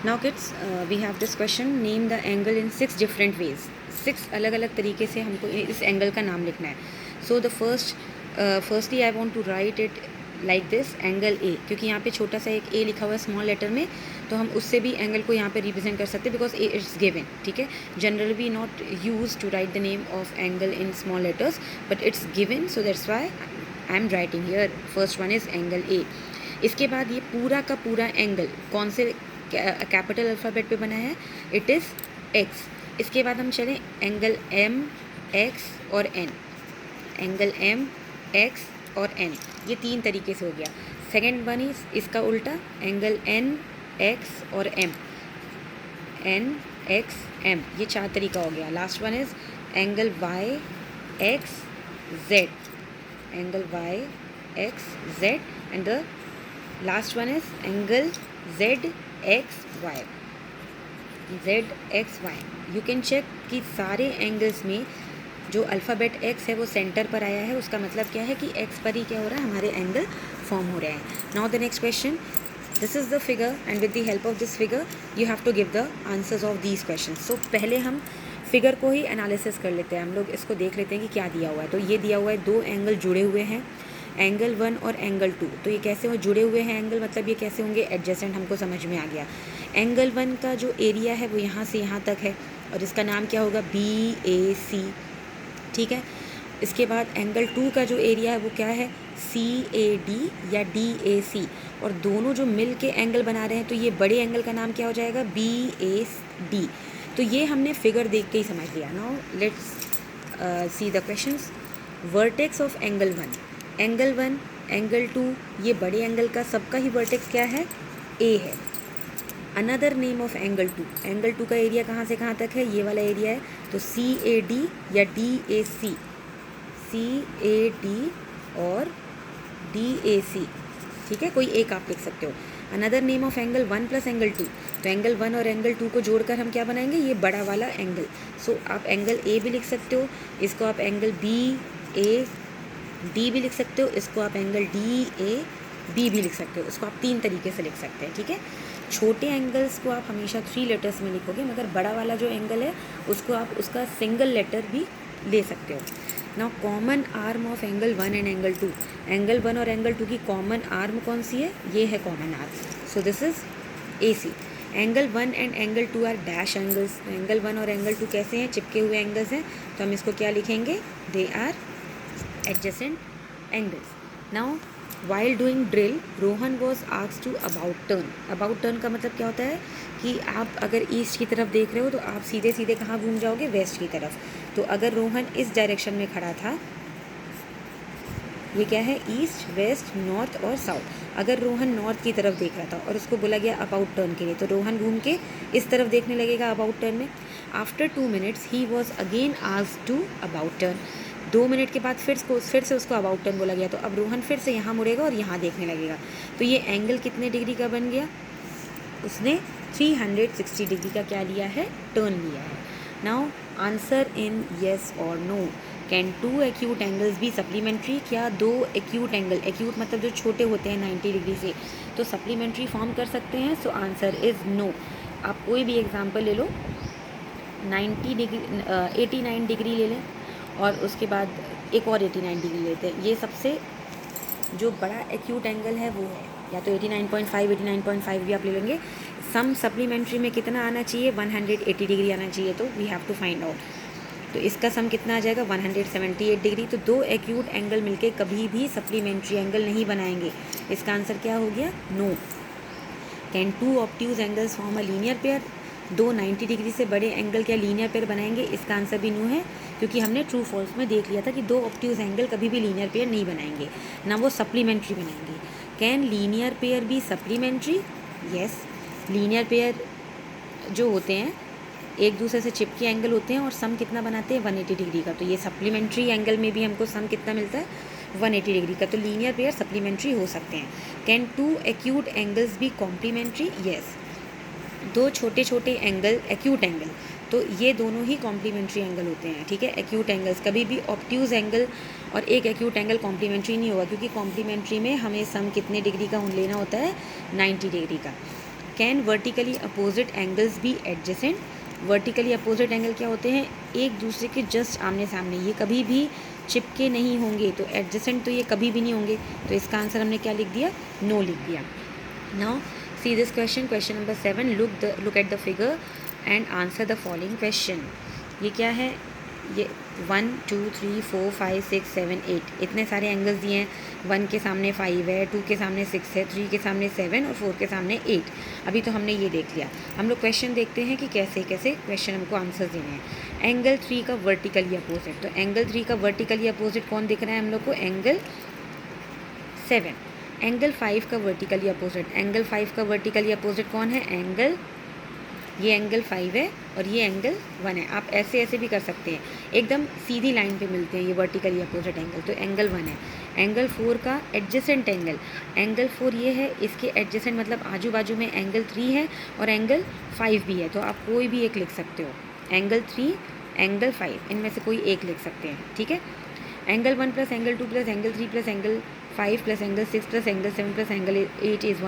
Now kids we have this question, name the angle in 6 different ways. 6 अलग अलग तरीके से हमको इस एंगल का नाम लिखना है। So the firstly I want to write it like this, angle A, क्योंकि यहाँ पे छोटा सा एक ए लिखा हुआ है स्मॉल लेटर में, तो हम उससे भी एंगल को यहाँ पे रिप्रेजेंट कर सकते हैं बिकॉज ए इट्स गिवन, ठीक है। Generally we not use to write the name of angle in small letters, but it's given, so that's why I am writing here first one is angle A. इसके बाद ये पूरा का पूरा angle कौन से कैपिटल अल्फ़ाबेट पे बना है? It is x. इसके बाद हम चलें एंगल एम, एक्स और एन। एंगल एम, एक्स और एन, ये 3 तरीके से हो गया। सेकेंड वन इज इसका उल्टा, एंगल एन, एक्स और एम। एन, एक्स, एम, ये 4 तरीका हो गया। Last one is angle Y, X, Z. Angle Y, X, Z, and the last one is angle Z, X, Y. Z, X, Y. You can check कि सारे angles में जो alphabet x है वो सेंटर पर आया है। उसका मतलब क्या है कि एक्स पर ही क्या हो रहा है, हमारे एंगल फॉर्म हो रहे हैं। Now the next question, this is the figure and with the help of this figure you have to give the answers of these question. So पहले हम फिगर को ही एनालिसिस कर लेते हैं। हम लोग इसको देख लेते हैं कि क्या दिया हुआ है। तो ये दिया हुआ है 2 एंगल जुड़े हुए हैं, एंगल 1 और एंगल 2। तो ये कैसे हो जुड़े हुए हैं एंगल, मतलब ये कैसे होंगे एडजेसेंट, हमको समझ में आ गया। एंगल 1 का जो एरिया है वो यहाँ से यहाँ तक है और इसका नाम क्या होगा, BAC, ठीक है। इसके बाद एंगल 2 का जो एरिया है वो क्या है, CAD या DAC, और दोनों जो मिल के एंगल बना रहे हैं तो ये बड़े एंगल का नाम क्या हो जाएगा, BAD। तो ये हमने फिगर देख के ही समझ लिया। Now let's see the questions. Vertex of angle 1, angle 1, angle 2, ये बड़े एंगल का सबका ही वर्टेक्स क्या है, A है। Another name of angle 2, angle 2 का एरिया कहाँ से कहाँ तक है, ये वाला एरिया है, तो CAD या DAC, CAD और DAC, ठीक है, कोई एक आप लिख सकते हो। Another name of angle 1 plus angle 2, तो एंगल 1 और एंगल 2 को जोड़कर हम क्या बनाएंगे, ये बड़ा वाला एंगल। सो आप एंगल A भी लिख सकते हो, इसको आप एंगल BAD भी लिख सकते हो, इसको आप एंगल DAB भी लिख सकते हो। इसको आप 3 तरीके से लिख सकते हैं, ठीक है। छोटे एंगल्स को आप हमेशा 3 लेटर्स में लिखोगे, मगर बड़ा वाला जो एंगल है उसको आप उसका सिंगल लेटर भी ले सकते हो। Now common arm of angle 1 and angle 2, angle 1 और एंगल 2 की कॉमन आर्म कौन सी है, ये है common arm. So this is AC। Angle 1 and angle 2 are dash angles. Angle 1 और एंगल 2 कैसे हैं, चिपके हुए एंगल्स हैं, तो हम इसको क्या लिखेंगे, they are adjacent angles. Now while doing drill Rohan was asked to about turn. About turn का मतलब क्या होता है कि आप अगर ईस्ट की तरफ देख रहे हो तो आप सीधे सीधे कहाँ घूम जाओगे, वेस्ट की तरफ। तो अगर रोहन इस डायरेक्शन में खड़ा था, ये क्या है, ईस्ट, वेस्ट, नॉर्थ और साउथ। अगर रोहन नॉर्थ की तरफ देख रहा था और उसको बोला गया अबाउट टर्न के लिए, तो रोहन घूम के इस तरफ देखने लगेगा अबाउट टर्न में। आफ्टर 2 मिनट्स ही was again asked to about turn. 2 minute के बाद फिर से उसको अबाउट टर्न बोला गया, तो अब रोहन फिर से यहाँ मुड़ेगा और यहाँ देखने लगेगा। तो ये एंगल कितने डिग्री का बन गया, उसने 360 डिग्री का क्या लिया है, टर्न लिया है। नाउ आंसर इन येस और नो। कैन 2 एक्यूट एंगल्स भी सप्लीमेंट्री, क्या 2 एक्यूट एंगल, एक्यूट मतलब जो छोटे होते हैं 90 डिग्री से, तो सप्लीमेंट्री फॉर्म कर सकते हैं। So answer is no. आप कोई भी एग्जांपल ले लो, 90 डिग्री 89 डिग्री ले लें और उसके बाद एक और 89 डिग्री लेते हैं। ये सबसे जो बड़ा एक्यूट एंगल है वो है, या तो 89.5, 89.5 भी आप ले लेंगे। सम सप्लीमेंट्री में कितना आना चाहिए, 180 डिग्री आना चाहिए, तो we have to find out. तो इसका सम कितना आ जाएगा, 178 डिग्री। तो 2 एक्यूट एंगल मिलके कभी भी सप्लीमेंट्री एंगल नहीं बनाएंगे। इसका आंसर क्या हो गया, no. Can 2 obtuse angles form a linear pair, 2 90 degree से बड़े एंगल क्या लीनियर पेयर बनाएंगे, इसका आंसर भी नो है, क्योंकि हमने ट्रू फॉल्स में देख लिया था कि 2 ऑब्ट्यूज एंगल कभी भी लीनियर पेयर नहीं बनाएंगे, ना वो सप्लीमेंट्री बनाएंगे। कैन लीनियर पेयर भी सप्लीमेंट्री, यस। लीनियर पेयर जो होते हैं एक दूसरे से चिपके एंगल होते हैं और सम कितना बनाते हैं, 180 डिग्री का। तो ये सप्लीमेंट्री एंगल में भी हमको सम कितना मिलता है, 180 डिग्री का। तो लीनियर पेयर सप्लीमेंट्री हो सकते हैं। कैन 2 एक्यूट एंगल्स भी कॉम्प्लीमेंट्री, यस। 2 छोटे छोटे एंगल एक्यूट एंगल, तो ये दोनों ही कॉम्प्लीमेंट्री एंगल होते हैं, ठीक है। एक्यूट एंगल्स कभी भी ऑब्ट्यूज एंगल और एक एक्यूट एंगल कॉम्प्लीमेंट्री नहीं होगा, क्योंकि कॉम्प्लीमेंट्री में हमें सम कितने डिग्री का लेना होता है, 90 डिग्री का। Can vertically opposite angles be adjacent? Vertically opposite angle क्या होते हैं? एक दूसरे के जस्ट आमने सामने, ये कभी भी चिपके नहीं होंगे, तो एडजेसेंट तो ये कभी भी नहीं होंगे, तो इसका आंसर हमने क्या लिख दिया? नो लिख दिया। Now see this question, question number 7, look at the figure and answer the following question. ये क्या है? ये 1 2 3 4 5 6 7 8 इतने सारे एंगल्स दिए हैं। 1 के सामने 5 है, 2 के सामने 6 है, 3 के सामने 7 और 4 के सामने 8। अभी तो हमने ये देख लिया। हम लोग क्वेश्चन देखते हैं कि कैसे कैसे क्वेश्चन हमको आंसर देने हैं। एंगल 3 का वर्टिकली अपोजिट, तो एंगल 3 का वर्टिकली अपोजिट कौन दिख रहा है हम लोग को? एंगल 7। एंगल 5 का वर्टिकली अपोजिट, एंगल 5 का वर्टिकली अपोजिट कौन है? एंगल, ये एंगल 5 है और ये एंगल 1 है। आप ऐसे ऐसे भी कर सकते हैं, एकदम सीधी लाइन पे मिलते हैं ये वर्टिकली अपोजिट एंगल, तो एंगल 1 है। एंगल 4 का एडजेसेंट एंगल, एंगल 4 ये है, इसके एडजेसेंट मतलब आजू बाजू में एंगल 3 है और एंगल 5 भी है, तो आप कोई भी एक लिख सकते हो। एंगल 3, एंगल 5, इनमें से कोई एक लिख सकते हैं, ठीक है। Angle 1 plus angle 2 plus angle 3 plus angle 5 plus angle 6 plus angle 7 plus angle 8 is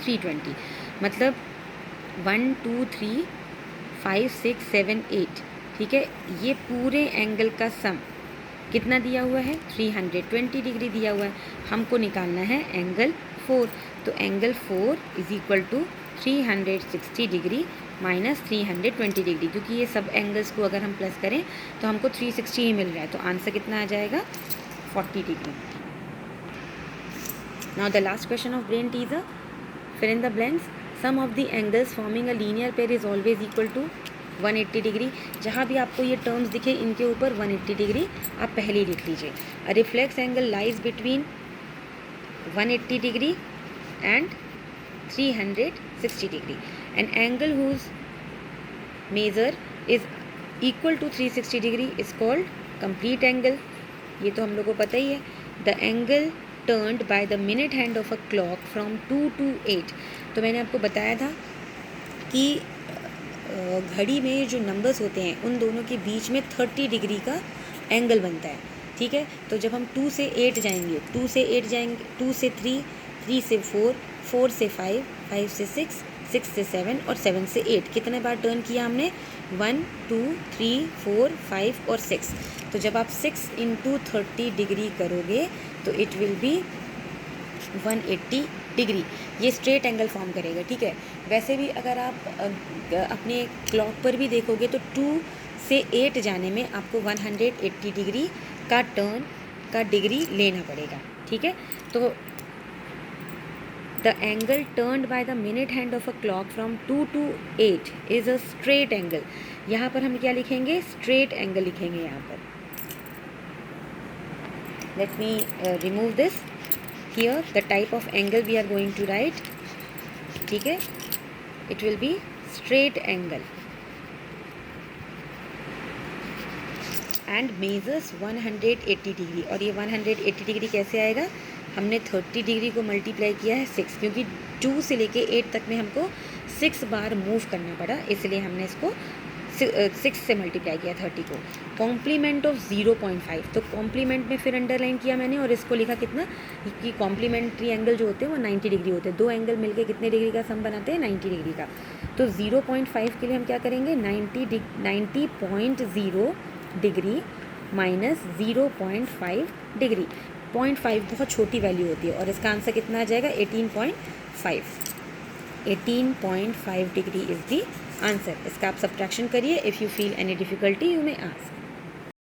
320, मतलब 1 2 3 5 6 7 8, ठीक है। ये पूरे एंगल का सम कितना दिया हुआ है? 320 डिग्री दिया हुआ है। हमको निकालना है एंगल 4, तो angle 4 is equal to 360 degree minus 320 degree, क्योंकि ये सब एंगल्स को अगर हम प्लस करें तो हमको 360 ही मिल रहा है, तो आंसर कितना आ जाएगा? 40 degree. Now the last question of brain teaser, fill in the blanks. Sum of the angles forming a linear pair is always equal to 180 degree. जहाँ भी आपको ये टर्म्स दिखे इनके ऊपर 180 डिग्री आप पहले ही लिख लीजिए। A reflex angle lies between 180 degree and 360 degree. An angle whose measure is equal to 360 degree is called complete angle. ये तो हम लोग को पता ही है। The angle turned by the minute hand of a clock from 2 to 8। तो मैंने आपको बताया था कि घड़ी में जो नंबर्स होते हैं उन दोनों के बीच में 30 डिग्री का एंगल बनता है, ठीक है। तो जब हम 2 से 8 जाएंगे, 2 से 8 जाएंगे, 2 से 3, 3 से 4, 4 से 5, 5 से 6, 6 से 7 और 7 से 8, कितने बार टर्न किया हमने? 1 2 3 4 5 और 6। तो जब आप 6 × 30 डिग्री करोगे तो इट विल बी 180 डिग्री। ये स्ट्रेट एंगल फॉर्म करेगा, ठीक है। वैसे भी अगर आप अपने क्लॉक पर भी देखोगे तो 2 से 8 जाने में आपको 180 डिग्री का टर्न का डिग्री लेना पड़ेगा, ठीक है। तो the angle turned by the minute hand of a clock from 2 to 8 is a straight angle. यहाँ पर हम क्या लिखेंगे? स्ट्रेट एंगल लिखेंगे यहाँ पर। Let me remove this. Here the type of angle we are going to write, ठीक है, it will be straight angle and measures 180 degree. और ये 180 डिग्री कैसे आएगा? हमने 30 डिग्री को मल्टीप्लाई किया है 6, क्योंकि 2 से लेके 8 तक में हमको 6 बार मूव करना पड़ा, इसलिए हमने इसको 6 से मल्टीप्लाई किया 30 को। कॉम्प्लीमेंट ऑफ 0.5, तो कॉम्प्लीमेंट में फिर अंडरलाइन किया मैंने और इसको लिखा कितना कि कॉम्प्लीमेंट्री एंगल जो होते हैं वो 90 डिग्री होते हैं। दो एंगल मिलके कितने डिग्री का सम बनाते हैं? 90 डिग्री का। तो 0.5 के लिए हम क्या करेंगे? 90.0 डिग्री माइनस 0.5 डिग्री। 0.5 बहुत छोटी वैल्यू होती है और इसका आंसर कितना आ जाएगा? 18.5। 18.5 डिग्री इज़ दी आंसर। इसका आप सब्ट्रैक्शन करिए। If you feel any difficulty you may ask.